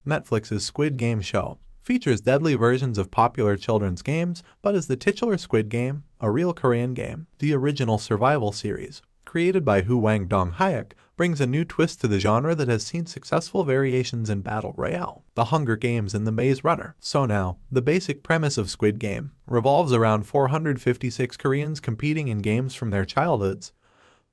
Netflix's Squid Game show features deadly versions of popular children's games, but is the titular Squid Game a real Korean game? The original survival series, created by Hu Wang Dong-hyuk, brings a new twist to the genre that has seen successful variations in Battle Royale, The Hunger Games, and The Maze Runner. So now, the basic premise of Squid Game revolves around 456 Koreans competing in games from their childhoods,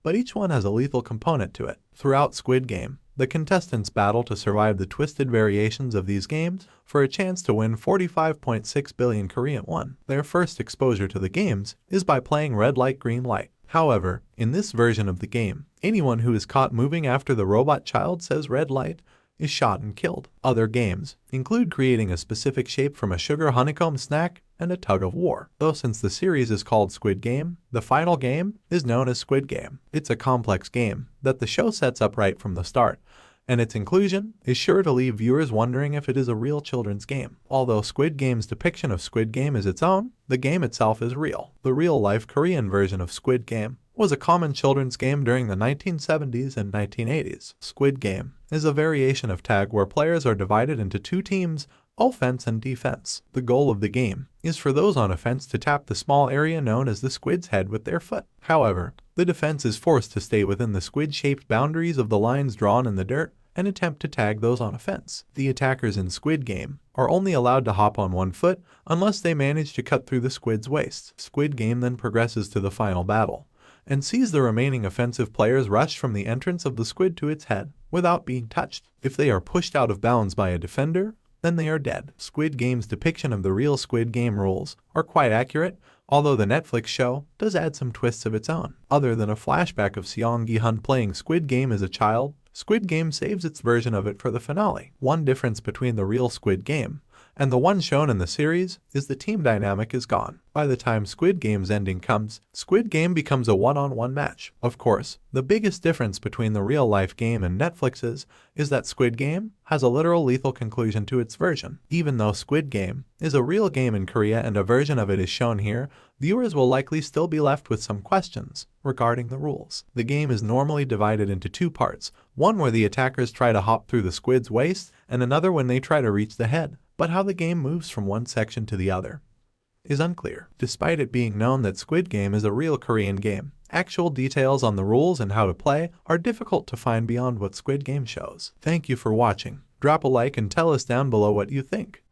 but each one has a lethal component to it. Throughout Squid Game, the contestants battle to survive the twisted variations of these games for a chance to win 45.6 billion Korean won. Their first exposure to the games is by playing red light, green light. However, in this version of the game, anyone who is caught moving after the robot child says red light is shot and killed. Other games include creating a specific shape from a sugar honeycomb snack and a tug of war. Though since the series is called Squid Game, the final game is known as Squid Game. It's a complex game that the show sets up right from the start, and its inclusion is sure to leave viewers wondering if it is a real children's game. Although Squid Game's depiction of Squid Game is its own, the game itself is real. The real-life Korean version of Squid Game was a common children's game during the 1970s and 1980s. Squid Game is a variation of tag where players are divided into two teams, offense and defense. The goal of the game is for those on offense to tap the small area known as the squid's head with their foot. However, the defense is forced to stay within the squid-shaped boundaries of the lines drawn in the dirt and attempt to tag those on offense. The attackers in Squid Game are only allowed to hop on one foot unless they manage to cut through the squid's waist. Squid Game then progresses to the final battle and sees the remaining offensive players rush from the entrance of the squid to its head without being touched. If they are pushed out of bounds by a defender, then they are dead. Squid Game's depiction of the real Squid Game rules are quite accurate, although the Netflix show does add some twists of its own. Other than a flashback of Seong Gi-hun playing Squid Game as a child, Squid Game saves its version of it for the finale. One difference between the real Squid Game and the one shown in the series is the team dynamic is gone. By the time Squid Game's ending comes, Squid Game becomes a one-on-one match. Of course, the biggest difference between the real-life game and Netflix's is that Squid Game has a literal lethal conclusion to its version. Even though Squid Game is a real game in Korea and a version of it is shown here, viewers will likely still be left with some questions regarding the rules. The game is normally divided into two parts, one where the attackers try to hop through the squid's waist and another when they try to reach the head. But how the game moves from one section to the other is unclear. Despite it being known that Squid Game is a real Korean game, actual details on the rules and how to play are difficult to find beyond what Squid Game shows. Thank you for watching. Drop a like and tell us down below what you think.